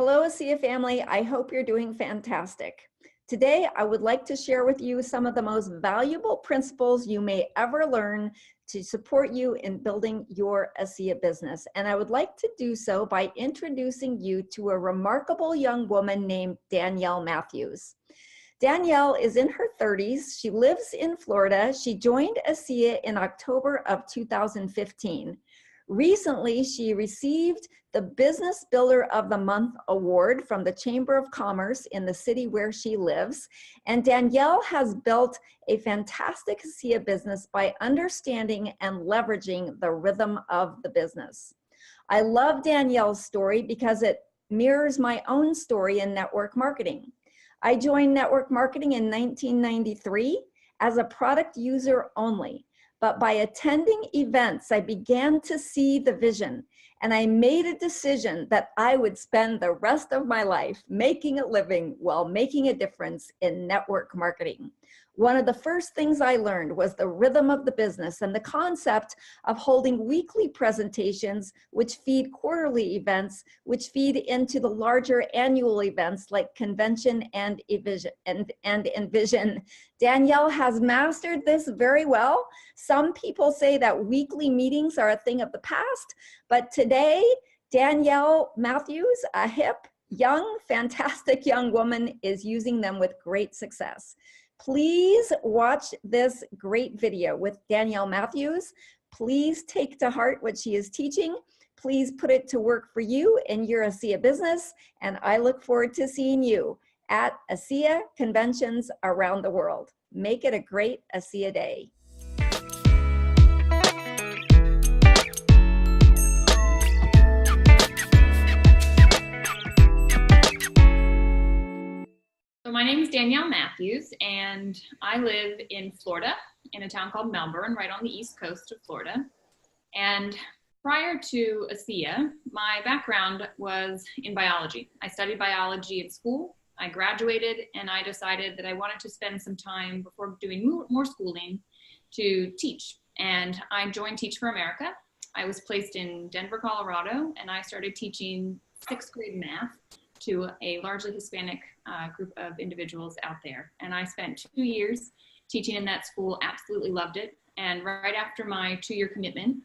Hello, ASEA family. I hope you're doing fantastic. Today, I would like to share with you some of the most valuable principles you may ever learn to support you in building your ASEA business. And I would like to do so by introducing you to a remarkable young woman named Danielle Matthews. Danielle is in her 30s. She lives in Florida. She joined ASEA in October of 2015. Recently, she received the Business Builder of the Month award from the Chamber of Commerce in the city where she lives. And Danielle has built a fantastic ASEA business by understanding and leveraging the rhythm of the business. I love Danielle's story because it mirrors my own story in network marketing. I joined network marketing in 1993 as a product user only. But by attending events, I began to see the vision, and I made a decision that I would spend the rest of my life making a living while making a difference in network marketing. One of the first things I learned was the rhythm of the business and the concept of holding weekly presentations, which feed quarterly events, which feed into the larger annual events like convention and Envision. Danielle has mastered this very well. Some people say that weekly meetings are a thing of the past, but today, Danielle Matthews, a hip, young, fantastic young woman, is using them with great success. Please watch this great video with Danielle Matthews. Please take to heart what she is teaching. Please put it to work for you in your ASEA business. And I look forward to seeing you at ASEA conventions around the world. Make it a great ASEA day. So my name is Danielle Matthews, and I live in Florida, in a town called Melbourne, right on the east coast of Florida. And prior to ASEA, my background was in biology. I studied biology at school. I graduated, and I decided that I wanted to spend some time before doing more schooling to teach. And I joined Teach for America. I was placed in Denver, Colorado, and I started teaching 6th grade math to a largely Hispanic group of individuals out there. And I spent 2 years teaching in that school, absolutely loved it. And right after my 2-year commitment,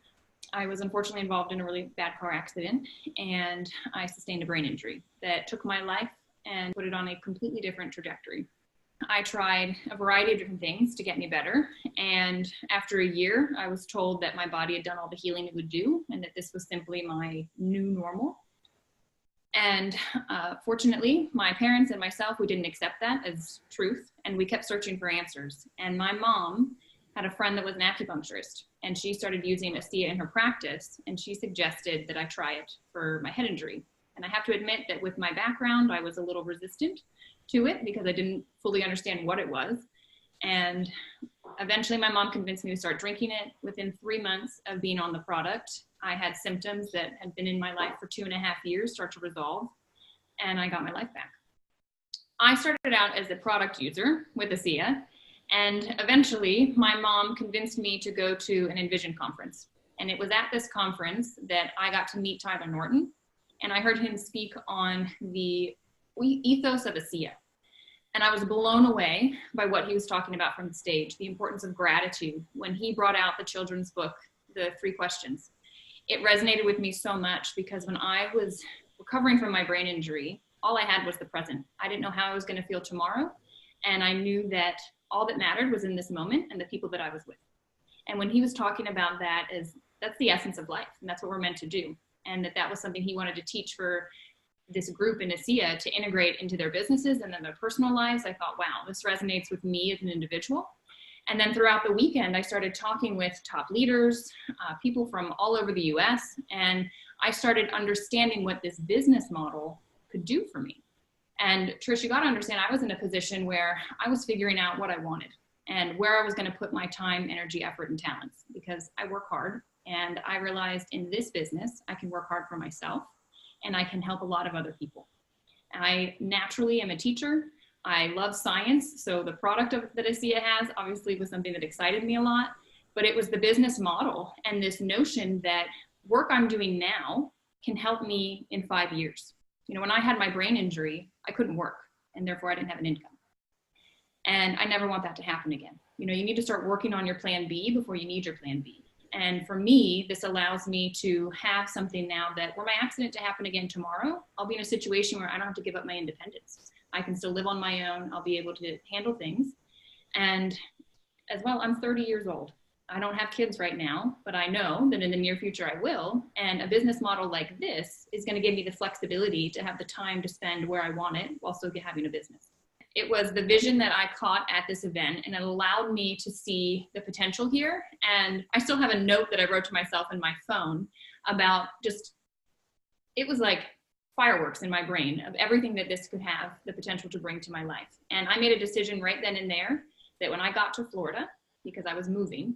I was unfortunately involved in a really bad car accident, and I sustained a brain injury that took my life and put it on a completely different trajectory. I tried a variety of different things to get me better. And after a year, I was told that my body had done all the healing it would do and that this was simply my new normal. And fortunately, my parents and myself, we didn't accept that as truth, and we kept searching for answers. And my mom had a friend that was an acupuncturist, and she started using ASEA in her practice, and she suggested that I try it for my head injury. And I have to admit that with my background, I was a little resistant to it because I didn't fully understand what it was. And eventually my mom convinced me to start drinking it. Within 3 months of being on the product, I had symptoms that had been in my life for 2.5 years start to resolve, and I got my life back. I started out as a product user with ASEA, and eventually my mom convinced me to go to an Envision conference. And it was at this conference that I got to meet Tyler Norton, and I heard him speak on the ethos of ASEA. And I was blown away by what he was talking about from the stage, the importance of gratitude, when he brought out the children's book, The 3 Questions. It resonated with me so much because when I was recovering from my brain injury, all I had was the present. I didn't know how I was going to feel tomorrow. And I knew that all that mattered was in this moment and the people that I was with. And when he was talking about that, that's the essence of life. And that's what we're meant to do. And that was something he wanted to teach for this group in ASEA to integrate into their businesses and then their personal lives. I thought, wow, this resonates with me as an individual. And then throughout the weekend, I started talking with top leaders, people from all over the US, and I started understanding what this business model could do for me. And Trish, you got to understand, I was in a position where I was figuring out what I wanted and where I was going to put my time, energy, effort, and talents, because I work hard. And I realized in this business, I can work hard for myself and I can help a lot of other people. I naturally am a teacher. I love science, so the product that ASEA has obviously was something that excited me a lot, but it was the business model and this notion that work I'm doing now can help me in 5 years. You know, when I had my brain injury, I couldn't work, and therefore I didn't have an income. And I never want that to happen again. You know, you need to start working on your plan B before you need your plan B. And for me, this allows me to have something now that were my accident to happen again tomorrow, I'll be in a situation where I don't have to give up my independence. I can still live on my own. I'll be able to handle things. And as well, I'm 30 years old. I don't have kids right now, but I know that in the near future I will. And a business model like this is going to give me the flexibility to have the time to spend where I want it while still having a business. It was the vision that I caught at this event, and it allowed me to see the potential here. And I still have a note that I wrote to myself in my phone about just, it was like fireworks in my brain of everything that this could have the potential to bring to my life. And I made a decision right then and there that when I got to Florida, because I was moving,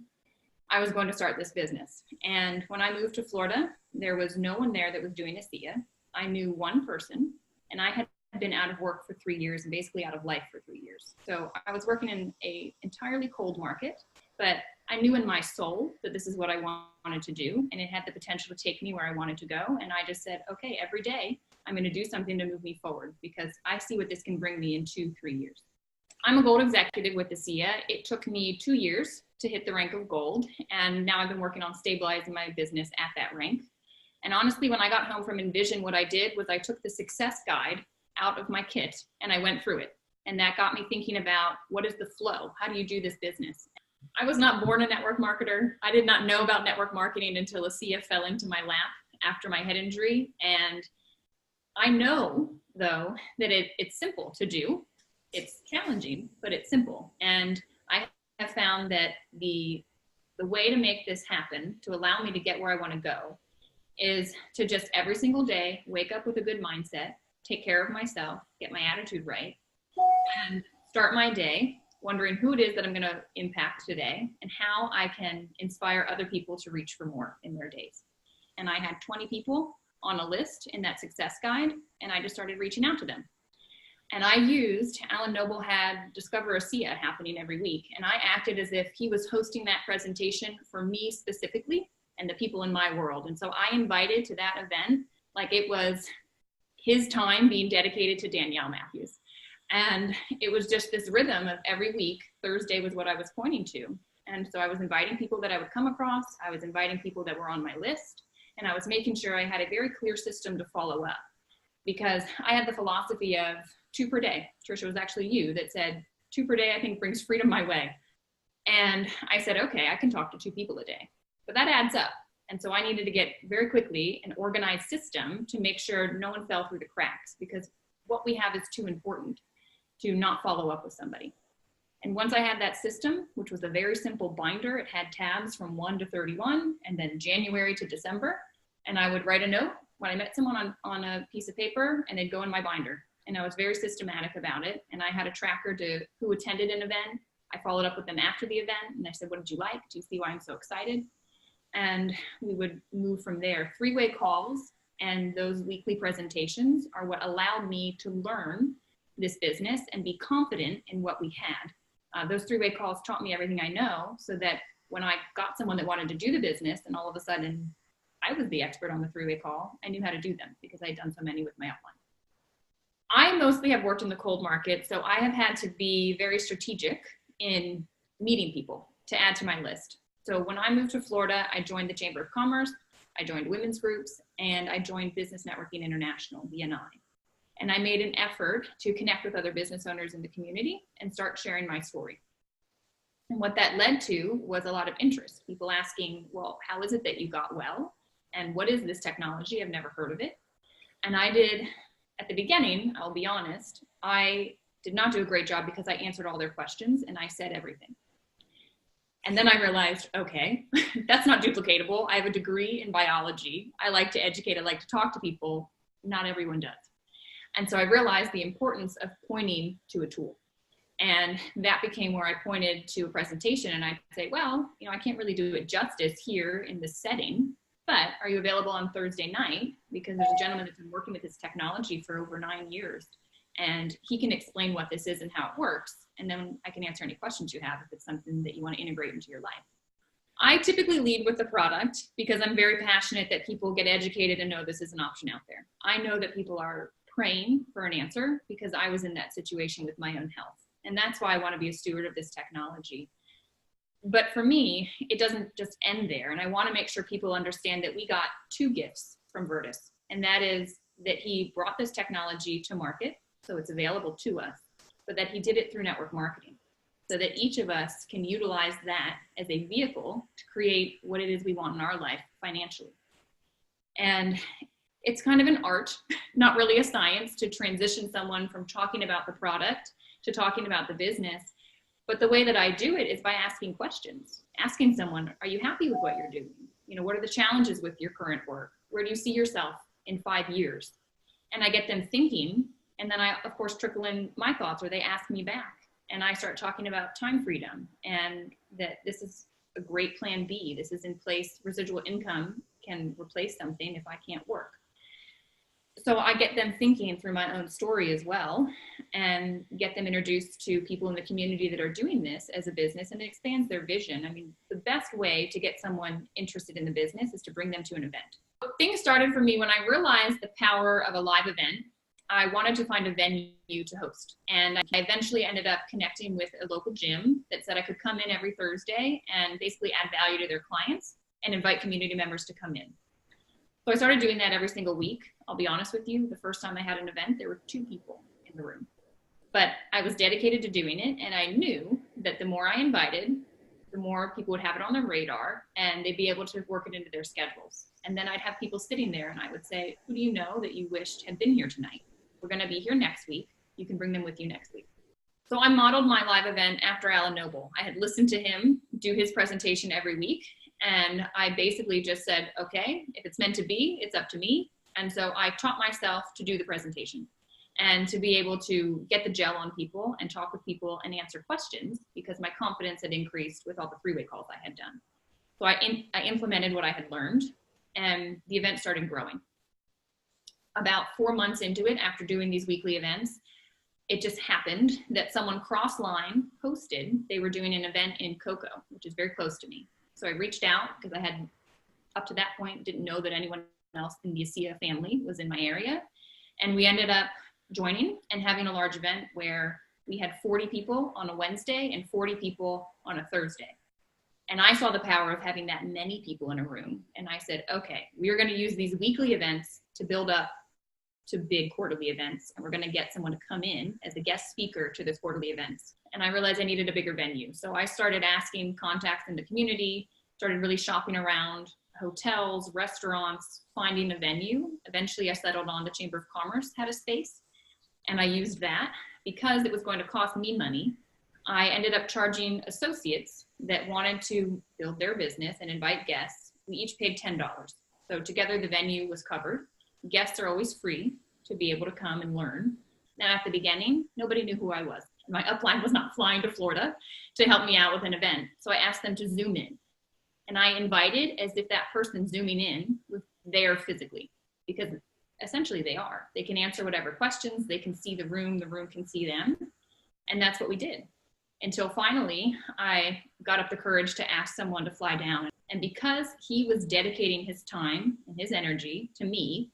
I was going to start this business. And when I moved to Florida, there was no one there that was doing ASEA. I knew one person, and I had been out of work for 3 years and basically out of life for 3 years. So I was working in a entirely cold market, but I knew in my soul that this is what I wanted to do, and it had the potential to take me where I wanted to go. And I just said, okay, every day I'm going to do something to move me forward because I see what this can bring me in 2-3 years. I'm a gold executive with ASEA. It took me 2 years to hit the rank of gold, and now I've been working on stabilizing my business at that rank. And honestly, when I got home from Envision, what I did was I took the success guide out of my kit and I went through it. And that got me thinking about what is the flow? How do you do this business? I was not born a network marketer. I did not know about network marketing until ASEA fell into my lap after my head injury. And I know, though, that it's simple to do. It's challenging, but it's simple. And I have found that the way to make this happen, to allow me to get where I want to go, is to just every single day wake up with a good mindset, take care of myself, get my attitude right, and start my day wondering who it is that I'm going to impact today and how I can inspire other people to reach for more in their days. And I had 20 people on a list in that success guide, and I just started reaching out to them. And I used, Alan Noble had Discover ASEA happening every week, and I acted as if he was hosting that presentation for me specifically and the people in my world. And so I invited to that event like it was his time being dedicated to Danielle Matthews. And it was just this rhythm of every week, Thursday was what I was pointing to. And so I was inviting people that I would come across, I was inviting people that were on my list, and I was making sure I had a very clear system to follow up. Because I had the philosophy of 2 per day. Trish, it was actually you that said 2 per day, I think brings freedom my way. And I said, okay, I can talk to 2 people a day, but that adds up. And so I needed to get very quickly an organized system to make sure no one fell through the cracks, because what we have is too important to not follow up with somebody. And once I had that system, which was a very simple binder, it had tabs from 1 to 31 and then January to December. And I would write a note when I met someone on a piece of paper, and they'd go in my binder. And I was very systematic about it. And I had a tracker to who attended an event. I followed up with them after the event, and I said, what did you like? Do you see why I'm so excited? And we would move from there. 3-way calls and those weekly presentations are what allowed me to learn this business and be confident in what we had. Those 3-way calls taught me everything I know, so that when I got someone that wanted to do the business and all of a sudden I was the expert on the 3-way call, I knew how to do them because I had done so many with my upline. I mostly have worked in the cold market, so I have had to be very strategic in meeting people to add to my list. So when I moved to Florida, I joined the Chamber of Commerce, I joined women's groups, and I joined Business Networking International, BNI. And I made an effort to connect with other business owners in the community and start sharing my story. And what that led to was a lot of interest. People asking, well, how is it that you got well? And what is this technology? I've never heard of it. And I did, at the beginning, I'll be honest, I did not do a great job because I answered all their questions and I said everything. And then I realized, okay, that's not duplicatable. I have a degree in biology. I like to educate, I like to talk to people. Not everyone does. And so I realized the importance of pointing to a tool. And that became where I pointed to a presentation and I'd say, well, you know, I can't really do it justice here in this setting, but are you available on Thursday night? Because there's a gentleman that's been working with this technology for over 9 years, and he can explain what this is and how it works. And then I can answer any questions you have if it's something that you want to integrate into your life. I typically lead with the product because I'm very passionate that people get educated and know this is an option out there. I know that people are praying for an answer because I was in that situation with my own health. And that's why I want to be a steward of this technology. But for me, it doesn't just end there. And I want to make sure people understand that we got two gifts from Virtus. And that is that he brought this technology to market, so it's available to us, but that he did it through network marketing, so that each of us can utilize that as a vehicle to create what it is we want in our life financially. And it's kind of an art, not really a science, to transition someone from talking about the product to talking about the business. But the way that I do it is by asking questions, asking someone, are you happy with what you're doing? You know, what are the challenges with your current work? Where do you see yourself in 5 years? And I get them thinking, and then I, of course, trickle in my thoughts, or they ask me back. And I start talking about time freedom and that this is a great plan B. This is in place. Residual income can replace something if I can't work. So I get them thinking through my own story as well, and get them introduced to people in the community that are doing this as a business, and it expands their vision. I mean, the best way to get someone interested in the business is to bring them to an event. Things started for me when I realized the power of a live event. I wanted to find a venue to host, and I eventually ended up connecting with a local gym that said I could come in every Thursday and basically add value to their clients and invite community members to come in. So I started doing that every single week. I'll be honest with you, the first time I had an event, there were 2 people in the room. But I was dedicated to doing it, and I knew that the more I invited, the more people would have it on their radar, and they'd be able to work it into their schedules. And then I'd have people sitting there, and I would say, who do you know that you wished had been here tonight? We're going to be here next week. You can bring them with you next week. So I modeled my live event after Alan Noble. I had listened to him do his presentation every week, and I basically just said, okay, if it's meant to be, it's up to me. And so I taught myself to do the presentation and to be able to get the gel on people and talk with people and answer questions, because my confidence had increased with all the three-way calls I had done. So I implemented what I had learned, and the event started growing. About 4 months into it, after doing these weekly events, it just happened that someone cross-line posted, they were doing an event in Cocoa, which is very close to me. So I reached out because I had, up to that point, didn't know that anyone else in the ASEA family was in my area. And we ended up joining and having a large event where we had 40 people on a Wednesday and 40 people on a Thursday. And I saw the power of having that many people in a room. And I said, okay, we're going to use these weekly events to build up to big quarterly events. And we're going to get someone to come in as a guest speaker to those quarterly events. And I realized I needed a bigger venue. So I started asking contacts in the community, started really shopping around hotels, restaurants, finding a venue. Eventually I settled on the Chamber of Commerce had a space, and I used that. Because it was going to cost me money, I ended up charging associates that wanted to build their business and invite guests. We each paid $10. So together the venue was covered. Guests are always free to be able to come and learn. Now at the beginning, nobody knew who I was. My upline was not flying to Florida to help me out with an event. So I asked them to Zoom in. And I invited as if that person zooming in was there physically, because essentially they are. They can answer whatever questions, they can see the room can see them. And that's what we did. Until finally, I got up the courage to ask someone to fly down. And because he was dedicating his time and his energy to me,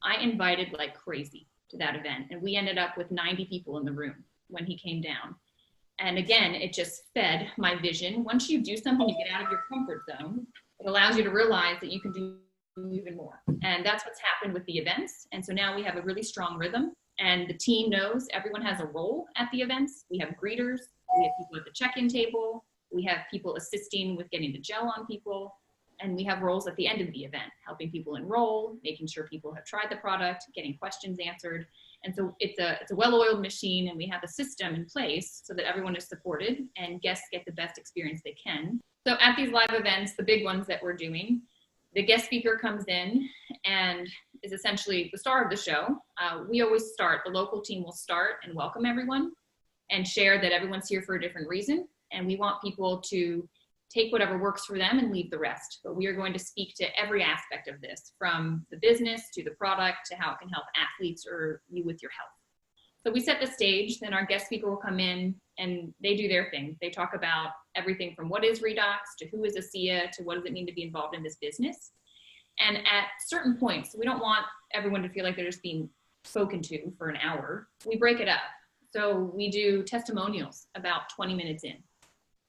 I invited like crazy to that event. And we ended up with 90 people in the room when he came down. And again, it just fed my vision. Once you do something, you get out of your comfort zone, it allows you to realize that you can do even more. And that's what's happened with the events. And so now we have a really strong rhythm, and the team knows everyone has a role at the events. We have greeters, we have people at the check-in table, we have people assisting with getting the gel on people, and we have roles at the end of the event, helping people enroll, making sure people have tried the product, getting questions answered. And so it's a well-oiled machine, and we have a system in place so that everyone is supported and guests get the best experience they can. So at these live events, the big ones that we're doing, the guest speaker comes in and is essentially the star of the show. We always start, the local team will start and welcome everyone and share that everyone's here for a different reason. And we want people to take whatever works for them and leave the rest. But we are going to speak to every aspect of this, from the business to the product to how it can help athletes or you with your health. So we set the stage, then our guest speaker will come in and they do their thing. They talk about everything from what is Redox to who is ASEA to what does it mean to be involved in this business. And at certain points, we don't want everyone to feel like they're just being spoken to for an hour, we break it up. So we do testimonials about 20 minutes in.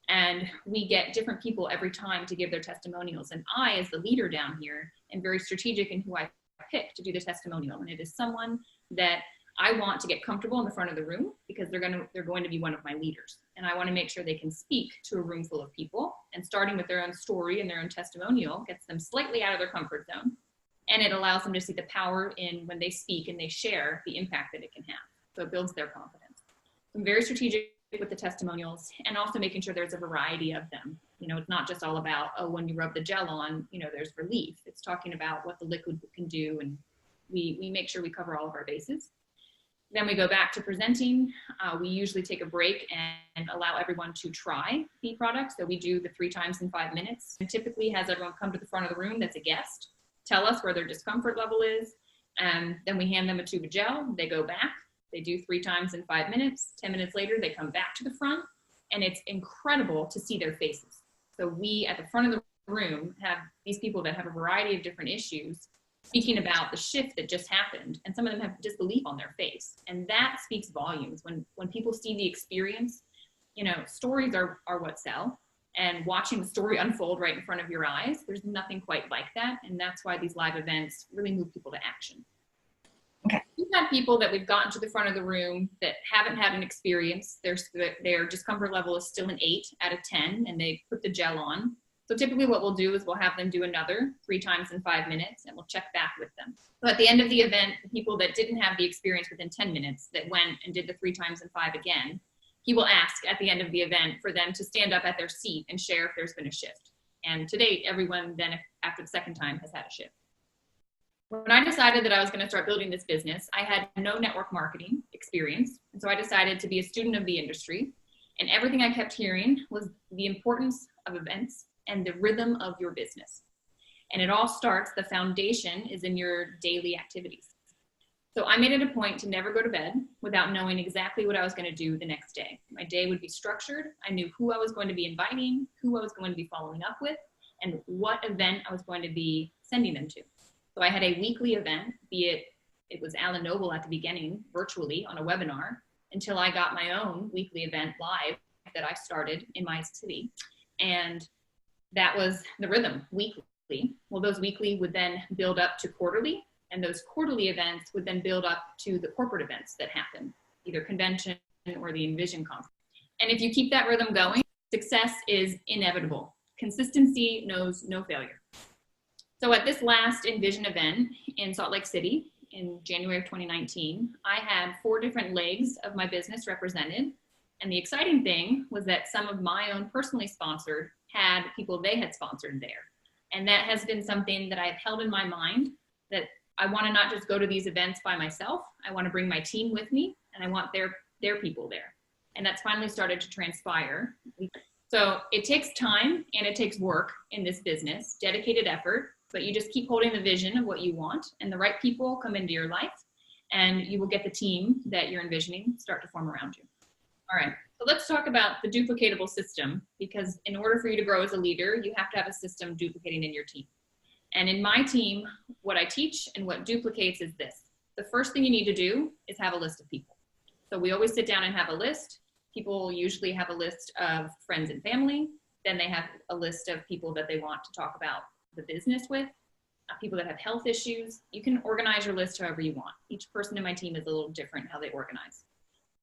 And we get different people every time to give their testimonials. And I, as the leader down here, am very strategic in who I pick to do the testimonial. And it is someone that I want to get comfortable in the front of the room because they're going to be one of my leaders. And I want to make sure they can speak to a room full of people. And starting with their own story and their own testimonial gets them slightly out of their comfort zone. And it allows them to see the power in when they speak and they share the impact that it can have. So it builds their confidence. So I'm very strategic with the testimonials and also making sure there's a variety of them. You know, it's not just all about, oh, when you rub the gel on, you know, there's relief. It's talking about what the liquid can do. And we make sure we cover all of our bases. Then we go back to presenting. We usually take a break and allow everyone to try the product. So we do the 3 times in 5 minutes. And typically has everyone come to the front of the room that's a guest, tell us where their discomfort level is. And then we hand them a tube of gel. They go back. They do 3 times in 5 minutes. 10 minutes later, they come back to the front. And it's incredible to see their faces. So we, at the front of the room, have these people that have a variety of different issues speaking about the shift that just happened. And some of them have disbelief on their face. And that speaks volumes. When people see the experience, you know, stories are what sell. And watching the story unfold right in front of your eyes, there's nothing quite like that. And that's why these live events really move people to action. Okay. We've had people that we've gotten to the front of the room that haven't had an experience. Their discomfort level is still an 8 out of 10, and they put the gel on. So typically what we'll do is we'll have them do another 3 times in 5 minutes, and we'll check back with them. So at the end of the event, the people that didn't have the experience within 10 minutes that went and did the 3 times in 5 again, he will ask at the end of the event for them to stand up at their seat and share if there's been a shift. And to date, everyone then after the second time has had a shift. When I decided that I was going to start building this business, I had no network marketing experience. And so I decided to be a student of the industry. And everything I kept hearing was the importance of events and the rhythm of your business. And it all starts, the foundation is in your daily activities. So I made it a point to never go to bed without knowing exactly what I was going to do the next day. My day would be structured. I knew who I was going to be inviting, who I was going to be following up with, and what event I was going to be sending them to. So I had a weekly event, be it was Alan Noble at the beginning, virtually on a webinar, until I got my own weekly event live that I started in my city. And that was the rhythm, weekly. Well, those weekly would then build up to quarterly, and those quarterly events would then build up to the corporate events that happen, either convention or the Envision conference. And if you keep that rhythm going, success is inevitable. Consistency knows no failure. So at this last Envision event in Salt Lake City in January of 2019, I had 4 different legs of my business represented. And the exciting thing was that some of my own personally sponsored had people they had sponsored there. And that has been something that I've held in my mind, that I want to not just go to these events by myself. I want to bring my team with me, and I want their people there. And that's finally started to transpire. So it takes time and it takes work in this business, dedicated effort, but you just keep holding the vision of what you want, and the right people come into your life, and you will get the team that you're envisioning start to form around you. All right, so let's talk about the duplicatable system, because in order for you to grow as a leader, you have to have a system duplicating in your team. And in my team, what I teach and what duplicates is this. The first thing you need to do is have a list of people. So we always sit down and have a list. People usually have a list of friends and family. Then they have a list of people that they want to talk about the business with, people that have health issues. You can organize your list however you want. Each person in my team is a little different how they organize.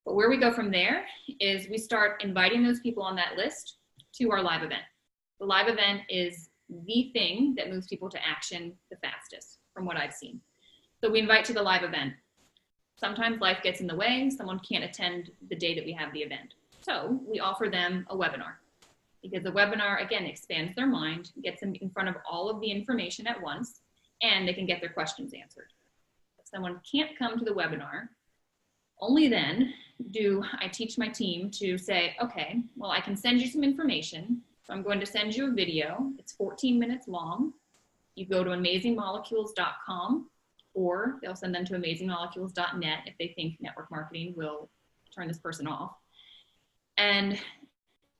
But where we go from there is we start inviting those people on that list to our live event. The live event is the thing that moves people to action the fastest from what I've seen. So we invite to the live event. Sometimes life gets in the way. Someone can't attend the day that we have the event. So we offer them a webinar, because the webinar, again, expands their mind, gets them in front of all of the information at once, and they can get their questions answered. If someone can't come to the webinar, only then do I teach my team to say, okay, well, I can send you some information. So I'm going to send you a video. It's 14 minutes long. You go to amazingmolecules.com, or they'll send them to amazingmolecules.net if they think network marketing will turn this person off. And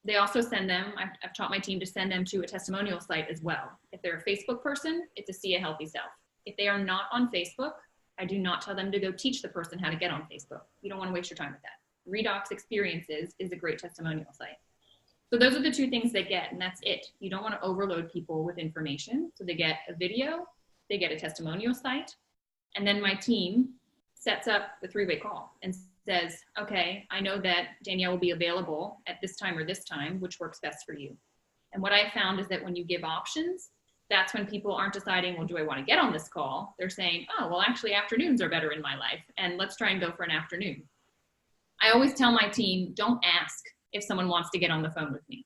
they also send them, I've taught my team to send them to a testimonial site as well. If they're a Facebook person, it's ASEA Healthy Self. If they are not on Facebook, I do not tell them to go teach the person how to get on Facebook. You don't want to waste your time with that. Redox Experiences is a great testimonial site. So those are the two things they get, and that's it. You don't want to overload people with information. So they get a video, they get a testimonial site, and then my team sets up the three-way call and says, okay, I know that Danielle will be available at this time or this time, which works best for you. And what I found is that when you give options, that's when people aren't deciding, well, do I want to get on this call? They're saying, oh, well, actually afternoons are better in my life, and let's try and go for an afternoon. I always tell my team, don't ask if someone wants to get on the phone with me.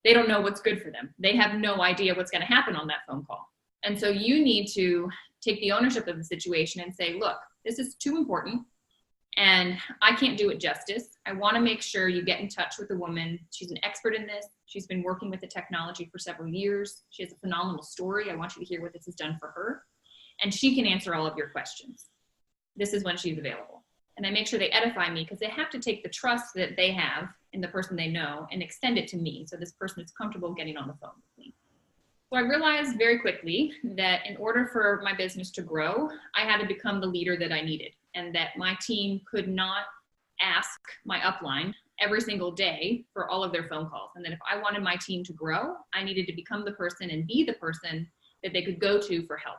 They don't know what's good for them. They have no idea what's going to happen on that phone call. And so you need to take the ownership of the situation and say, look, this is too important and I can't do it justice. I want to make sure you get in touch with the woman. She's an expert in this. She's been working with the technology for several years. She has a phenomenal story. I want you to hear what this has done for her. And she can answer all of your questions. This is when she's available. And I make sure they edify me because they have to take the trust that they have in the person they know and extend it to me. So this person is comfortable getting on the phone with me. So I realized very quickly that in order for my business to grow, I had to become the leader that I needed, and that my team could not ask my upline every single day for all of their phone calls. And that if I wanted my team to grow, I needed to become the person and be the person that they could go to for help.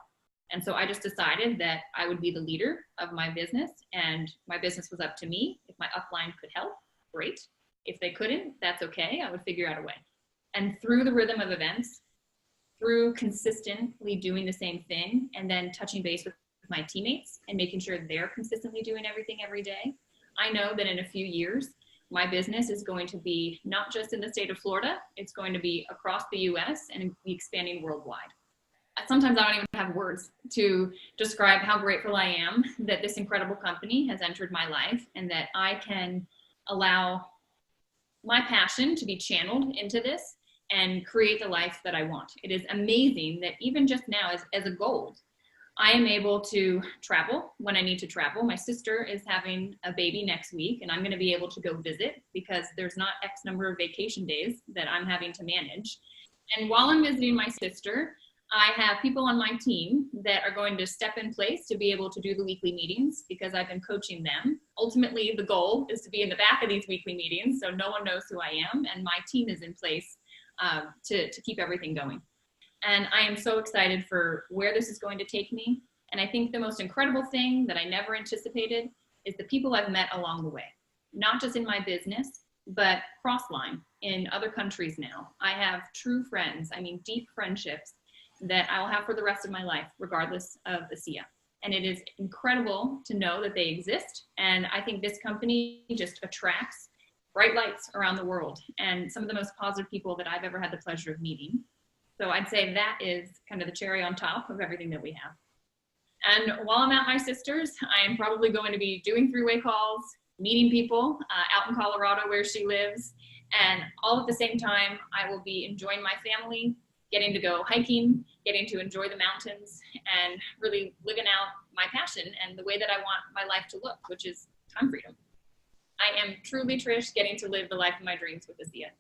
And so I just decided that I would be the leader of my business, and my business was up to me. If my upline could help, great. If they couldn't, that's okay. I would figure out a way. And through the rhythm of events, through consistently doing the same thing and then touching base with my teammates and making sure they're consistently doing everything every day, I know that in a few years, my business is going to be not just in the state of Florida, it's going to be across the US and be expanding worldwide. Sometimes I don't even have words to describe how grateful I am that this incredible company has entered my life and that I can allow my passion to be channeled into this and create the life that I want. It is amazing that even just now as a goal, I am able to travel when I need to travel. My sister is having a baby next week and I'm going to be able to go visit because there's not X number of vacation days that I'm having to manage. And while I'm visiting my sister, I have people on my team that are going to step in place to be able to do the weekly meetings because I've been coaching them. Ultimately, the goal is to be in the back of these weekly meetings so no one knows who I am, and my team is in place to keep everything going. And I am so excited for where this is going to take me. And I think the most incredible thing that I never anticipated is the people I've met along the way, not just in my business, but cross-line in other countries now. I have true friends, I mean deep friendships that I will have for the rest of my life, regardless of ASEA. And it is incredible to know that they exist. And I think this company just attracts bright lights around the world and some of the most positive people that I've ever had the pleasure of meeting. So I'd say that is kind of the cherry on top of everything that we have. And while I'm at my sister's, I am probably going to be doing three-way calls, meeting people out in Colorado where she lives. And all at the same time, I will be enjoying my family, getting to go hiking, getting to enjoy the mountains, and really living out my passion and the way that I want my life to look, which is time freedom. I am truly, Trish, getting to live the life of my dreams with ASEA.